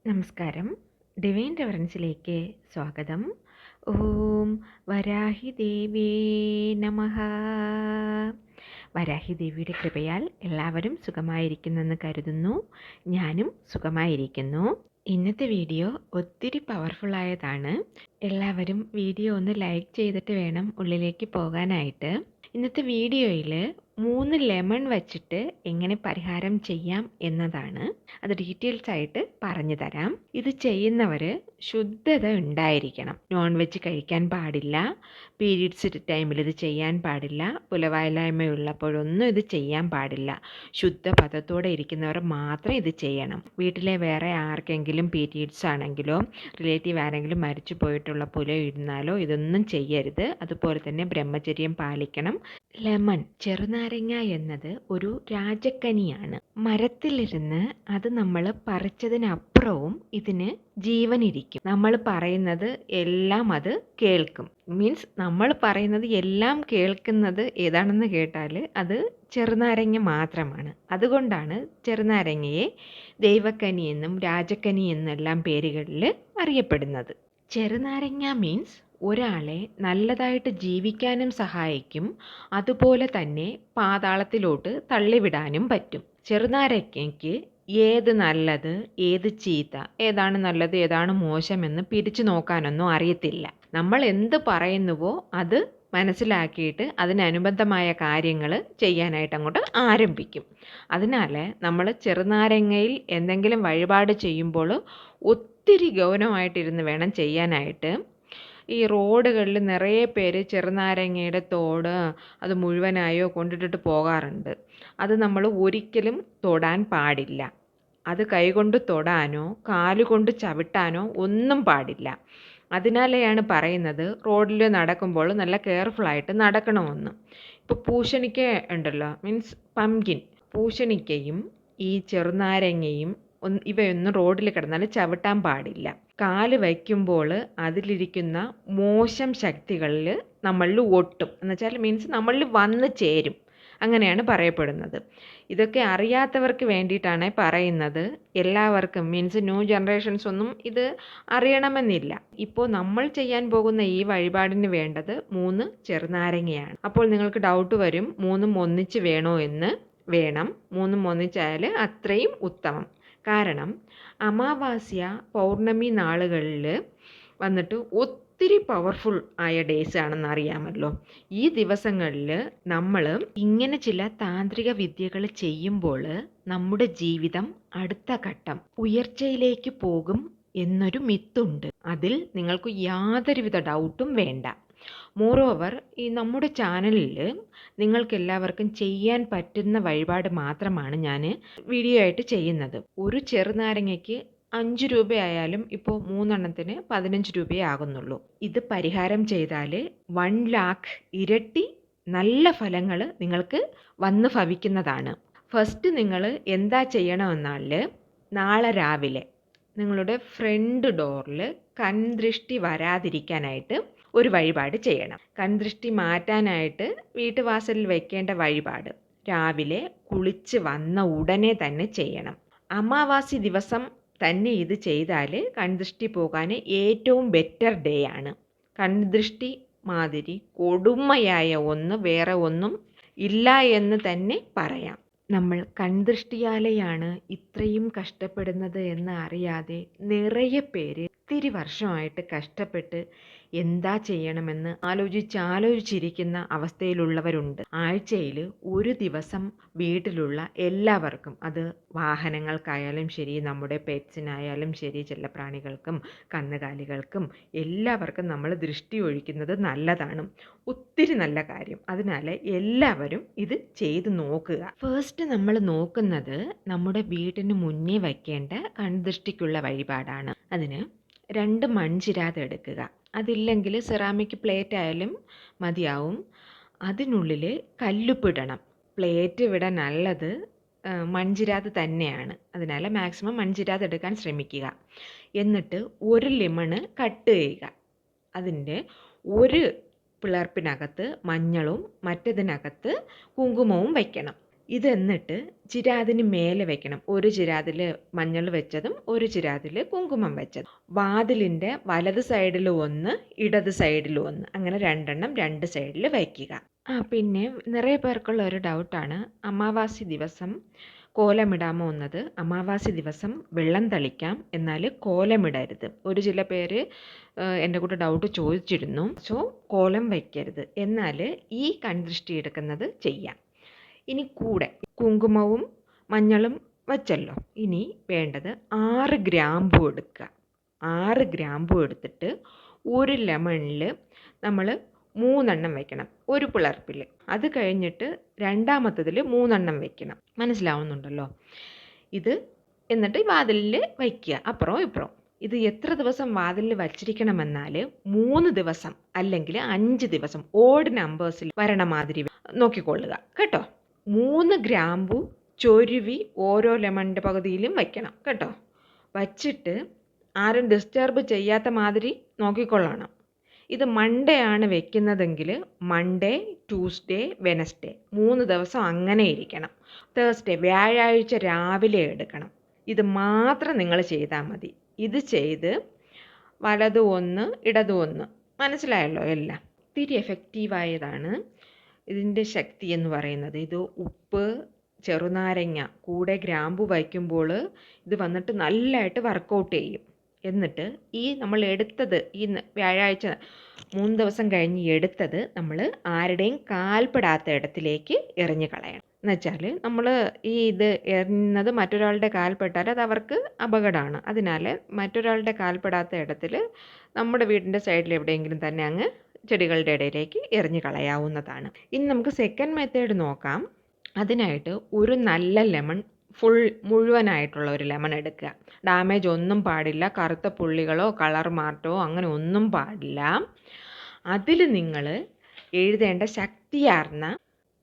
നമസ്കാരം. ഡിവൈൻ റെവറൻസിലേക്ക് സ്വാഗതം. ഓം വരാഹി ദേവേ നമഃ. വരാഹി ദേവിയുടെ കൃപയാൽ എല്ലാവരും സുഖമായിരിക്കുന്നെന്ന് കരുതുന്നു. ഞാനും സുഖമായിരിക്കുന്നു. ഇന്നത്തെ വീഡിയോ ഒത്തിരി പവർഫുള്ളായതാണ്. എല്ലാവരും വീഡിയോ ഒന്ന് ലൈക്ക് ചെയ്തിട്ട് വേണം ഉള്ളിലേക്ക് പോകാനായിട്ട്. ഇന്നത്തെ വീഡിയോയിൽ 3 ലെമൺ വച്ചിട്ട് എങ്ങനെ പരിഹാരം ചെയ്യാം എന്നതാണ്. അത് ഡീറ്റെയിൽസ് ആയിട്ട് പറഞ്ഞു തരാം. ഇത് ചെയ്യുന്നവർ ശുദ്ധത ഉണ്ടായിരിക്കണം. നോൺ വെജ് കഴിക്കാൻ പാടില്ല, പീരീഡ്സ് ടൈമിൽ ഇത് ചെയ്യാൻ പാടില്ല, പുലവായില്ലായ്മയുള്ളപ്പോഴൊന്നും ഇത് ചെയ്യാൻ പാടില്ല. ശുദ്ധപഥത്തോടെ ഇരിക്കുന്നവർ മാത്രം ഇത് ചെയ്യണം. വീട്ടിലെ വേറെ ആർക്കെങ്കിലും പീരീഡ്സ് ആണെങ്കിലോ റിലേറ്റീവ് ആരെങ്കിലും മരിച്ചു പോയിട്ടുള്ള പുല ഇരുന്നാലോ ഇതൊന്നും ചെയ്യരുത്. അതുപോലെ തന്നെ ബ്രഹ്മചര്യം പാലിക്കണം. ലെമൺ, ചെറുനാരങ്ങ എന്നത് ഒരു രാജക്കനിയാണ്. മരത്തിലിരുന്ന് അത് നമ്മൾ പറിച്ചതിനപ്പുറവും ഇതിന് ജീവനിരിക്കും. നമ്മൾ പറയുന്നത് എല്ലാം അത് കേൾക്കും. മീൻസ് നമ്മൾ പറയുന്നത് എല്ലാം കേൾക്കുന്നത് ഏതാണെന്ന് കേട്ടാൽ അത് ചെറുനാരങ്ങ മാത്രമാണ്. അതുകൊണ്ടാണ് ചെറുനാരങ്ങയെ ദൈവക്കനി എന്നും രാജക്കനി എന്നെല്ലാം പേരുകളിൽ അറിയപ്പെടുന്നത്. ചെറുനാരങ്ങ മീൻസ് ഒരാളെ നല്ലതായിട്ട് ജീവിക്കാനും സഹായിക്കും, അതുപോലെ തന്നെ പാതാളത്തിലോട്ട് തള്ളിവിടാനും പറ്റും. ചെറുനാരങ്ങയ്ക്ക് ഏത് നല്ലത് ഏത് ചീത്ത, ഏതാണ് നല്ലത് ഏതാണ് മോശമെന്ന് പിരിച്ചു നോക്കാനൊന്നും അറിയത്തില്ല. നമ്മൾ എന്ത് പറയുന്നുവോ അത് മനസ്സിലാക്കിയിട്ട് അതിനനുബന്ധമായ കാര്യങ്ങൾ ചെയ്യാനായിട്ട് അങ്ങോട്ട് ആരംഭിക്കും. അതിനാൽ നമ്മൾ ചെറുനാരങ്ങയിൽ എന്തെങ്കിലും വഴിപാട് ചെയ്യുമ്പോൾ ഒത്തിരി ഗൗരവമായിട്ടിരുന്ന് വേണം ചെയ്യാനായിട്ട്. ഈ റോഡുകളിൽ നിറയെ പേര് ചെറുനാരങ്ങയുടെ തോട് അത് മുഴുവനായോ കൊണ്ടിട്ടിട്ട് പോകാറുണ്ട്. അത് നമ്മൾ ഒരിക്കലും തൊടാൻ പാടില്ല. അത് കൈകൊണ്ട് തൊടാനോ കാലുകൊണ്ട് ചവിട്ടാനോ ഒന്നും പാടില്ല. അതിനാലെയാണ് പറയുന്നത് റോഡിൽ നടക്കുമ്പോൾ നല്ല കെയർഫുള്ളായിട്ട് നടക്കണമെന്ന്. ഇപ്പോൾ പൂശണിക്ക ഉണ്ടല്ലോ, മീൻസ് പംകിൻ, പൂശണിക്കയും ഈ ചെറുനാരങ്ങയും ഇവയൊന്നും റോഡിൽ കിടന്നാൽ ചവിട്ടാൻ പാടില്ല. കാല് വയ്ക്കുമ്പോൾ അതിലിരിക്കുന്ന മോശം ശക്തികളിൽ നമ്മളിൽ ഒട്ടും, എന്നുവെച്ചാൽ മീൻസ് നമ്മളിൽ വന്ന് ചേരും. അങ്ങനെയാണ് പറയപ്പെടുന്നത്. ഇതൊക്കെ അറിയാത്തവർക്ക് വേണ്ടിയിട്ടാണ് പറയുന്നത്. എല്ലാവർക്കും മീൻസ് ന്യൂ ജനറേഷൻസ് ഒന്നും ഇത് അറിയണമെന്നില്ല. ഇപ്പോൾ നമ്മൾ ചെയ്യാൻ പോകുന്ന ഈ വഴിപാടിന് വേണ്ടത് 3 ചെറുനാരങ്ങയാണ്. അപ്പോൾ നിങ്ങൾക്ക് ഡൗട്ട് വരും, 3ഉം ഒന്നിച്ച് വേണോ എന്ന്. വേണം, 3ഉം ഒന്നിച്ചായാൽ അത്രയും ഉത്തമം. കാരണം അമാവാസ്യ പൗർണമി നാളുകളിൽ വന്നിട്ട് ഒത്തിരി പവർഫുൾ ആയ ഡേയ്സ് ആണെന്ന് അറിയാമല്ലോ. ഈ ദിവസങ്ങളിൽ നമ്മൾ ഇങ്ങനെ ചില താന്ത്രിക വിദ്യകൾ ചെയ്യുമ്പോൾ നമ്മുടെ ജീവിതം അടുത്ത ഘട്ടം ഉയർച്ചയിലേക്ക് പോകും എന്നൊരു മിത്തുണ്ട്. അതിൽ നിങ്ങൾക്ക് യാതൊരുവിധ ഡൗട്ടും വേണ്ട. മോറോവർ ഈ നമ്മുടെ ചാനലിൽ നിങ്ങൾക്കെല്ലാവർക്കും ചെയ്യാൻ പറ്റുന്ന വഴിപാട് മാത്രമാണ് ഞാൻ വീഡിയോ ആയിട്ട് ചെയ്യുന്നത്. ഒരു ചെറുനാരങ്ങയ്ക്ക് 5 രൂപയായാലും ഇപ്പോൾ 3 എണ്ണത്തിന് 15 രൂപയേ ആകുന്നുള്ളൂ. ഇത് പരിഹാരം ചെയ്താൽ 1 ലാഖ് ഇരട്ടി നല്ല ഫലങ്ങൾ നിങ്ങൾക്ക് വന്ന് ഭവിക്കുന്നതാണ്. ഫസ്റ്റ് നിങ്ങൾ എന്താ ചെയ്യണമെന്നാൽ നാളെ രാവിലെ നിങ്ങളുടെ ഫ്രണ്ട് ഡോറിൽ കൺദൃഷ്ടി വരാതിരിക്കാനായിട്ട് ഒരു വഴിപാട് ചെയ്യണം. കൺദൃഷ്ടി മാറ്റാനായിട്ട് വീട്ടുവാസലിൽ വെക്കേണ്ട വഴിപാട് രാവിലെ കുളിച്ച് വന്ന ഉടനെ തന്നെ ചെയ്യണം. അമാവാസി ദിവസം തന്നെ ഇത് ചെയ്താൽ കൺദൃഷ്ടി പോകാൻ ഏറ്റവും ബെറ്റർ ഡേ ആണ്. കൺദൃഷ്ടി മാതിരി കൊടുമയായ ഒന്ന് വേറെ ഒന്നും ഇല്ല എന്ന് തന്നെ പറയാം. നമ്മൾ കൺദൃഷ്ടിയാലെയാണ് ഇത്രയും കഷ്ടപ്പെടുന്നത് എന്ന് അറിയാതെ നിറയെ പേര് ഒത്തിരി വർഷമായിട്ട് കഷ്ടപ്പെട്ട് എന്താ ചെയ്യണമെന്ന് ആലോചിച്ചിരിക്കുന്ന അവസ്ഥയിലുള്ളവരുണ്ട്. ആഴ്ചയിൽ ഒരു ദിവസം വീട്ടിലുള്ള എല്ലാവർക്കും, അത് വാഹനങ്ങൾക്കായാലും ശരി, നമ്മുടെ പെറ്റ്സിനായാലും ശരി, ചെല്ലപ്രാണികൾക്കും കന്നുകാലികൾക്കും എല്ലാവർക്കും നമ്മൾ ദൃഷ്ടി ഒഴിക്കുന്നത് നല്ലതാണ്. ഒത്തിരി നല്ല കാര്യം. അതിനാൽ എല്ലാവരും ഇത് ചെയ്ത് നോക്കുക. ഫസ്റ്റ് നമ്മൾ നോക്കുന്നത് നമ്മുടെ വീടിന് മുന്നേ വയ്ക്കേണ്ട കൺദൃഷ്ടിക്കുള്ള വഴിപാടാണ്. അതിന് 2 മൺചിരാത് എടുക്കുക. അതില്ലെങ്കിൽ സെറാമിക് പ്ലേറ്റ് ആയാലും മതിയാവും. അതിനുള്ളിൽ കല്ലുപ്പിടണം. പ്ലേറ്റ് ഇവിടെ നല്ലത് മൺചിരാത് തന്നെയാണ്. അതിനാൽ മാക്സിമം മൺചിരാത് എടുക്കാൻ ശ്രമിക്കുക. എന്നിട്ട് 1 ലെമണ് കട്ട് ചെയ്യുക. അതിൻ്റെ ഒരു പിളർപ്പിനകത്ത് മഞ്ഞളും മറ്റതിനകത്ത് കുങ്കുമവും വയ്ക്കണം. ഇതെന്നിട്ട് ചിരാതിന് മേലെ വെക്കണം. ഒരു ചിരാതിൽ മഞ്ഞൾ വെച്ചതും ഒരു ചിരാതിൽ കുങ്കുമം വെച്ചതും. വാതിലിൻ്റെ വലത് സൈഡിൽ ഒന്ന്, ഇടത് സൈഡിൽ ഒന്ന്, അങ്ങനെ രണ്ടെണ്ണം രണ്ട് സൈഡിൽ വയ്ക്കുക. പിന്നെ നിറയെ പേർക്കുള്ള ഒരു ഡൗട്ടാണ്, അമാവാസി ദിവസം കോലമിടാമോ എന്നത്. അമാവാസി ദിവസം വെള്ളം തളിക്കാം, എന്നാൽ കോലമിടരുത്. ചില പേര് എൻ്റെ കൂടെ ഡൗട്ട് ചോദിച്ചിരുന്നു. സോ കോലം വയ്ക്കരുത്, എന്നാൽ ഈ കൺദൃഷ്ടി എടുക്കുന്നത് ചെയ്യാം. ഇനി കൂടെ കുങ്കുമവും മഞ്ഞളും വച്ചല്ലോ. ഇനി വേണ്ടത് 6 ഗ്രാമ്പൂ എടുക്കുക. 6 ഗ്രാമ്പൂ എടുത്തിട്ട് ഒരു ലെമണിൽ നമ്മൾ 3 എണ്ണം വെക്കണം, ഒരു പിളർപ്പിൽ. അത് കഴിഞ്ഞിട്ട് രണ്ടാമത്തതിൽ 3 എണ്ണം വെക്കണം. മനസ്സിലാവുന്നുണ്ടല്ലോ? ഇത് എന്നിട്ട് വാതിലിൽ വയ്ക്കുക, അപ്പുറവും ഇപ്പുറവും. ഇത് എത്ര ദിവസം വാതിലിൽ വച്ചിരിക്കണമെന്നാൽ 3 ദിവസം അല്ലെങ്കിൽ 5 ദിവസം ഓഡ് നമ്പേഴ്സിൽ വരണ മാതിരി നോക്കിക്കൊള്ളുക കേട്ടോ. 3 ഗ്രാമ്പു ചൊരുവി ഓരോ ലെമണിൻ്റെ പകുതിയിലും വയ്ക്കണം കേട്ടോ. വച്ചിട്ട് ആരും ഡിസ്റ്റർബ് ചെയ്യാത്ത മാതിരി നോക്കിക്കൊള്ളണം. ഇത് മൺഡേ ആണ് വെക്കുന്നതെങ്കിൽ മൺഡേ, ട്യൂസ്ഡേ, വെനസ്ഡേ 3 ദിവസം അങ്ങനെ ഇരിക്കണം. തേഴ്സ്ഡേ വ്യാഴാഴ്ച രാവിലെ എടുക്കണം. ഇത് മാത്രം നിങ്ങൾ ചെയ്താൽ മതി. ഇത് ചെയ്ത് വലത് ഒന്ന് ഇടത് ഒന്ന്, മനസ്സിലായല്ലോ എല്ലാം. ഒത്തിരി എഫക്റ്റീവായതാണ് ഇതിൻ്റെ ശക്തി എന്ന് പറയുന്നത്. ഇത് ഉപ്പ്, ചെറുനാരങ്ങ കൂടെ ഗ്രാമ്പു വയ്ക്കുമ്പോൾ ഇത് വന്നിട്ട് നല്ലതായിട്ട് വർക്കൗട്ട് ചെയ്യും. എന്നിട്ട് ഈ നമ്മൾ എടുത്തത് ഈ വ്യാഴാഴ്ച 3 ദിവസം കഴിഞ്ഞ് എടുത്തത് നമ്മൾ ആരുടെയും കാൽപ്പെടാത്ത ഇടത്തിലേക്ക് എറിഞ്ഞു കളയണം. എന്നുവെച്ചാൽ നമ്മൾ ഇത് എറിഞ്ഞത് മറ്റൊരാളുടെ കാൽപ്പെട്ടാൽ അത് അവർക്ക് അപകടമാണ്. അതിനാൽ മറ്റൊരാളുടെ കാൽപ്പെടാത്ത ഇടത്തിൽ നമ്മുടെ വീടിൻ്റെ സൈഡിൽ എവിടെയെങ്കിലും തന്നെ അങ്ങ് ചെടികളുടെ ഇടയിലേക്ക് എറിഞ്ഞു കളയാവുന്നതാണ്. ഇനി നമുക്ക് സെക്കൻഡ് മെത്തേഡ് നോക്കാം. അതിനായിട്ട് ഒരു നല്ല ലെമൺ മുഴുവനായിട്ടുള്ള ഒരു ലെമൺ എടുക്കുക. ഡാമേജ് ഒന്നും പാടില്ല, കറുത്ത പുള്ളികളോ കളർ മാറ്റോ അങ്ങനെ ഒന്നും പാടില്ല. അതിൽ നിങ്ങൾ എഴുതേണ്ട ശക്തിയാർന്ന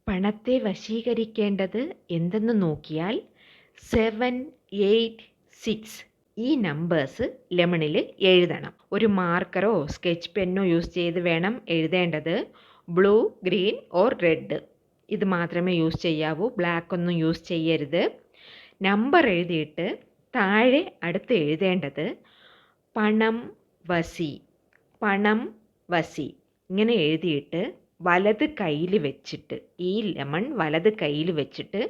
പണത്തെ വശീകരിക്കേണ്ടത് എന്തെന്ന് നോക്കിയാൽ 7, 8, 6 ഈ നമ്പേഴ്സ് ലെമണിൽ എഴുതണം. ഒരു മാർക്കറോ സ്കെച്ച് പെന്നോ യൂസ് ചെയ്ത് വേണം എഴുതേണ്ടത്. ബ്ലൂ, ഗ്രീൻ ഓർ റെഡ് ഇത് മാത്രമേ യൂസ് ചെയ്യാവൂ. ബ്ലാക്ക് ഒന്നും യൂസ് ചെയ്യരുത്. നമ്പർ എഴുതിയിട്ട് താഴെ അടുത്ത് എഴുതേണ്ടത് പണം വസി, പണം വസി ഇങ്ങനെ എഴുതിയിട്ട് വലത് കയ്യിൽ വെച്ചിട്ട്, ഈ ലെമൺ വലത് കയ്യിൽ വെച്ചിട്ട്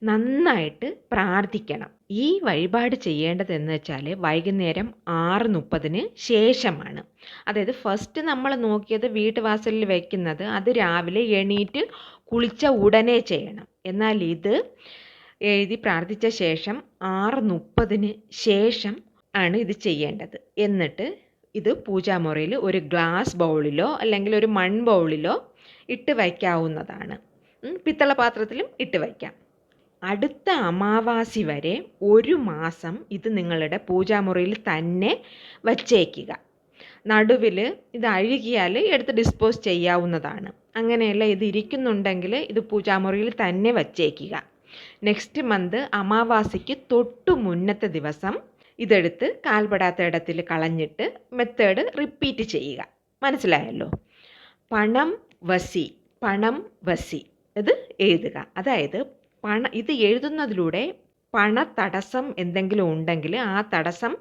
നന്നായിട്ട് പ്രാർത്ഥിക്കണം. ഈ വഴിപാട് ചെയ്യേണ്ടതെന്ന് വെച്ചാൽ വൈകുന്നേരം 6:30 ശേഷമാണ്. അതായത് ഫസ്റ്റ് നമ്മൾ നോക്കിയത് വീട്ടുവാസലിൽ വെക്കുന്നത് അത് രാവിലെ എണീറ്റ് കുളിച്ച ഉടനെ ചെയ്യണം. എന്നാൽ ഇത് എഴുതി പ്രാർത്ഥിച്ച ശേഷം 6:30 ശേഷം ആണ് ഇത് ചെയ്യേണ്ടത്. എന്നിട്ട് ഇത് പൂജാമുറിയിൽ ഒരു ഗ്ലാസ് ബൗളിലോ അല്ലെങ്കിൽ ഒരു മൺ ബൗളിലോ ഇട്ട് വയ്ക്കാവുന്നതാണ്. പിത്തള പാത്രത്തിലും ഇട്ട് വയ്ക്കാം. അടുത്ത അമാവാസി വരെ 1 മാസം ഇത് നിങ്ങളുടെ പൂജാമുറിയിൽ തന്നെ വച്ചേക്കുക. നടുവിൽ ഇത് അഴുകിയാൽ എടുത്ത് ഡിസ്പോസ് ചെയ്യാവുന്നതാണ്. അങ്ങനെയല്ല ഇത് ഇരിക്കുന്നുണ്ടെങ്കിൽ ഇത് പൂജാമുറിയിൽ തന്നെ വച്ചേക്കുക. നെക്സ്റ്റ് മന്ത് അമാവാസിക്ക് തൊട്ടു മുന്നത്തെ ദിവസം ഇതെടുത്ത് കാൽപ്പെടാത്ത ഇടത്തിൽ കളഞ്ഞിട്ട് മെത്തേഡ് റിപ്പീറ്റ് ചെയ്യുക. മനസ്സിലായല്ലോ? പണം വസി, പണം വസി ഇത് എഴുതുക. അതായത് ഇത് എഴുതുന്നതിലൂടെ പണത്തടസ്സം എന്തെങ്കിലും ഉണ്ടെങ്കിൽ ആ തടസ്സം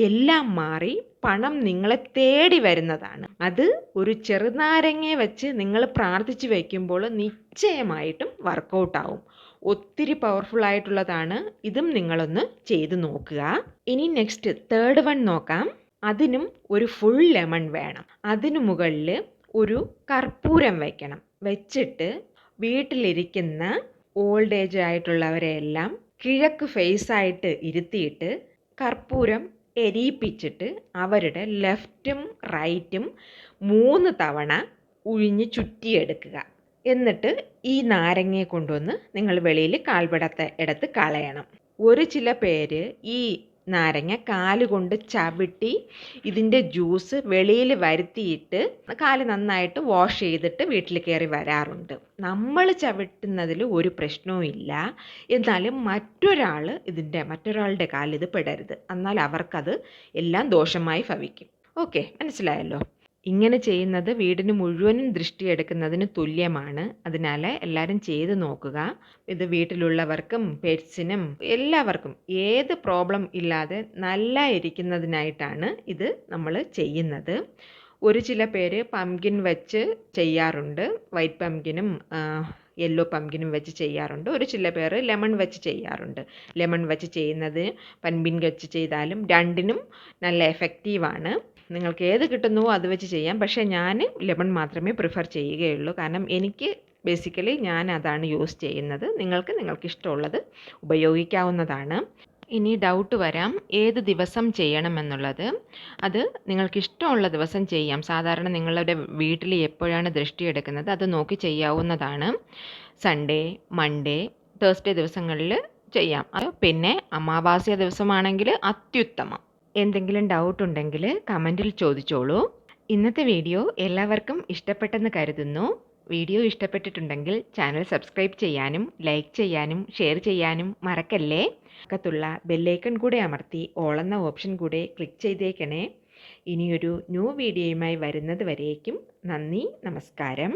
എല്ലാം മാറി പണം നിങ്ങളെ തേടി വരുന്നതാണ്. അത് ഒരു ചെറുനാരങ്ങ വെച്ച് നിങ്ങൾ പ്രാർത്ഥിച്ച് വയ്ക്കുമ്പോൾ നിശ്ചയമായിട്ടും വർക്കൗട്ടാവും. ഒത്തിരി പവർഫുൾ ആയിട്ടുള്ളതാണ്. ഇതും നിങ്ങളൊന്ന് ചെയ്ത് നോക്കുക. ഇനി നെക്സ്റ്റ് തേർഡ് വൺ നോക്കാം. അതിനും ഒരു ഫുൾ ലെമൺ വേണം. അതിനു മുകളിൽ ഒരു കർപ്പൂരം വയ്ക്കണം. വെച്ചിട്ട് വീട്ടിലിരിക്കുന്ന ഓൾഡ് ഏജ് ആയിട്ടുള്ളവരെയെല്ലാം കിഴക്ക് ഫേസായിട്ട് ഇരുത്തിയിട്ട് കർപ്പൂരം എരിയിപ്പിച്ചിട്ട് അവരുടെ ലെഫ്റ്റും റൈറ്റും 3 തവണ ഉഴിഞ്ഞ് ചുറ്റിയെടുക്കുക. എന്നിട്ട് ഈ നാരങ്ങയെ കൊണ്ടുവന്ന് നിങ്ങൾ വെളിയിൽ കാൽപ്പെടാത്ത ഇടത്ത് കളയണം. ചില പേര് ഈ നാരങ്ങ കാലുകൊണ്ട് ചവിട്ടി ഇതിൻ്റെ ജ്യൂസ് വെളിയിൽ വരുത്തിയിട്ട് കാല് നന്നായിട്ട് വാഷ് ചെയ്തിട്ട് വീട്ടിൽ കയറി വരാറുണ്ട്. നമ്മൾ ചവിട്ടുന്നതിൽ ഒരു പ്രശ്നവും ഇല്ല. എന്നാലും മറ്റൊരാളുടെ കാലിൽ ഇത് പെടരുത്. എന്നാൽ അവർക്കത് എല്ലാം ദോഷമായി ഭവിക്കും. ഓക്കെ, മനസ്സിലായല്ലോ? ഇങ്ങനെ ചെയ്യുന്നത് വീടിന് മുഴുവനും ദൃഷ്ടിയെടുക്കുന്നതിന് തുല്യമാണ്. അതിനാൽ എല്ലാവരും ചെയ്ത് നോക്കുക. ഇത് വീട്ടിലുള്ളവർക്കും പെറ്റ്സിനും എല്ലാവർക്കും ഏത് പ്രോബ്ലം ഇല്ലാതെ നല്ല ഇരിക്കുന്നതിനായിട്ടാണ് ഇത് നമ്മൾ ചെയ്യുന്നത്. ചില പേര് പംകിൻ വെച്ച് ചെയ്യാറുണ്ട്. വൈറ്റ് പംകിനും യെല്ലോ പംകിനും വെച്ച് ചെയ്യാറുണ്ട്. ചില പേര് ലെമൺ വെച്ച് ചെയ്യാറുണ്ട്. ലെമൺ വെച്ച് ചെയ്യുന്നത് പംകിൻ വെച്ച് ചെയ്താലും രണ്ടിനും നല്ല എഫക്റ്റീവാണ്. നിങ്ങൾക്ക് ഏത് കിട്ടുന്നുവോ അത് വെച്ച് ചെയ്യാം. പക്ഷേ ഞാൻ ലെമൺ മാത്രമേ പ്രിഫർ ചെയ്യുകയുള്ളൂ. കാരണം എനിക്ക് ബേസിക്കലി ഞാൻ അതാണ് യൂസ് ചെയ്യുന്നത്. നിങ്ങൾക്ക് ഇഷ്ടമുള്ളത് ഉപയോഗിക്കാവുന്നതാണ്. ഇനി ഡൗട്ട് വരാം, ഏത് ദിവസം ചെയ്യണമെന്നുള്ളത്. അത് നിങ്ങൾക്ക് ഇഷ്ടമുള്ള ദിവസം ചെയ്യാം. സാധാരണ നിങ്ങളുടെ വീട്ടിൽ എപ്പോഴാണ് ദൃഷ്ടിയെടുക്കുന്നത് അത് നോക്കി ചെയ്യാവുന്നതാണ്. സൺഡേ, മൺഡേ, തേഴ്സ്ഡേ ദിവസങ്ങളിൽ ചെയ്യാം. പിന്നെ അമാവാസ്യ ദിവസമാണെങ്കിൽ അത്യുത്തമം. എന്തെങ്കിലും ഡൗട്ട് ഉണ്ടെങ്കിൽ കമൻറ്റിൽ ചോദിച്ചോളൂ. ഇന്നത്തെ വീഡിയോ എല്ലാവർക്കും ഇഷ്ടപ്പെട്ടെന്ന് കരുതുന്നു. വീഡിയോ ഇഷ്ടപ്പെട്ടിട്ടുണ്ടെങ്കിൽ ചാനൽ സബ്സ്ക്രൈബ് ചെയ്യാനും ലൈക്ക് ചെയ്യാനും ഷെയർ ചെയ്യാനും മറക്കല്ലേ. പക്കത്തുള്ള ബെല്ലൈക്കൺ കൂടെ അമർത്തി ഓൾ എന്ന ഓപ്ഷൻ കൂടെ ക്ലിക്ക് ചെയ്തേക്കണേ. ഇനിയൊരു ന്യൂ വീഡിയോയുമായി വരുന്നത് വരേക്കും നന്ദി, നമസ്കാരം.